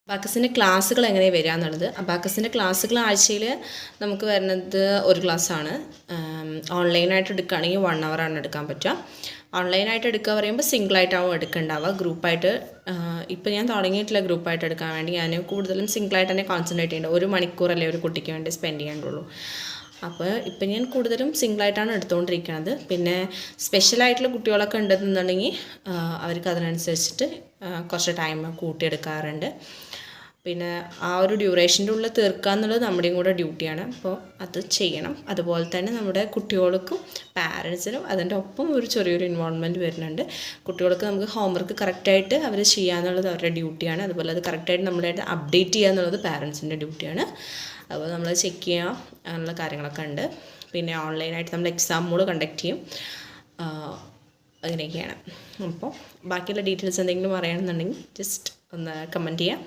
അബാക്കസിൻ്റെ ക്ലാസ്സുകൾ എങ്ങനെയാണ് വരിക എന്നുള്ളത്. അബാക്കസിൻ്റെ ക്ലാസ്സുകൾ ആഴ്ചയിൽ നമുക്ക് വരുന്നത് ഒരു ക്ലാസ്സാണ്. ഓൺലൈനായിട്ട് എടുക്കുകയാണെങ്കിൽ 1 hour എടുക്കാൻ പറ്റുക. ഓൺലൈനായിട്ട് എടുക്കുക പറയുമ്പോൾ സിംഗിളായിട്ടാവും എടുക്കേണ്ടാവുക. ഗ്രൂപ്പായിട്ട് ഇപ്പോൾ ഞാൻ തുടങ്ങിയിട്ടില്ല ഗ്രൂപ്പായിട്ട് എടുക്കാൻ വേണ്ടി. ഞാൻ കൂടുതലും സിംഗിളായിട്ട് തന്നെ കോൺസെൻട്രേറ്റ് ചെയ്യേണ്ടത്. 1 മണിക്കൂറല്ലേ ഒരു കുട്ടിക്ക് വേണ്ടി സ്പെൻഡ് ചെയ്യേണ്ടുള്ളൂ. അപ്പോൾ ഇപ്പം ഞാൻ കൂടുതലും സിംഗിളായിട്ടാണ് എടുത്തുകൊണ്ടിരിക്കുന്നത്. പിന്നെ സ്പെഷ്യലായിട്ടുള്ള കുട്ടികളൊക്കെ ഉണ്ടെന്നുണ്ടെങ്കിൽ അവർക്ക് അതിനനുസരിച്ചിട്ട് കുറച്ച് ടൈം കൂട്ടിയെടുക്കാറുണ്ട്. പിന്നെ ആ ഒരു ഡ്യൂറേഷൻ്റെ ഉള്ളിൽ തീർക്കുക എന്നുള്ളത് നമ്മുടെയും കൂടെ ഡ്യൂട്ടിയാണ്. അപ്പോൾ അത് ചെയ്യണം. അതുപോലെ തന്നെ നമ്മുടെ കുട്ടികൾക്കും പാരൻസിനും അതിൻ്റെ ഒപ്പം ഒരു ചെറിയൊരു ഇൻവോൾവ്മെൻറ്റ് വരുന്നുണ്ട്. കുട്ടികൾക്ക് നമുക്ക് ഹോംവർക്ക് കറക്റ്റായിട്ട് അവർ ചെയ്യുക എന്നുള്ളത് അവരുടെ ഡ്യൂട്ടിയാണ്. അതുപോലെ അത് കറക്റ്റായിട്ട് നമ്മളായിട്ട് അപ്ഡേറ്റ് ചെയ്യുക എന്നുള്ളത് പാരൻസിൻ്റെ ഡ്യൂട്ടിയാണ്. അപ്പോൾ നമ്മൾ ചെക്ക് ചെയ്യുക അങ്ങനെയുള്ള കാര്യങ്ങളൊക്കെ ഉണ്ട്. പിന്നെ ഓൺലൈനായിട്ട് നമ്മൾ എക്സാമുകൾ കണ്ടക്ട് ചെയ്യും. അങ്ങനെയൊക്കെയാണ്. അപ്പോൾ ബാക്കിയുള്ള ഡീറ്റെയിൽസ് എന്തെങ്കിലും അറിയണമെന്നുണ്ടെങ്കിൽ ജസ്റ്റ് ഒന്ന് കമൻറ്റ് ചെയ്യാം.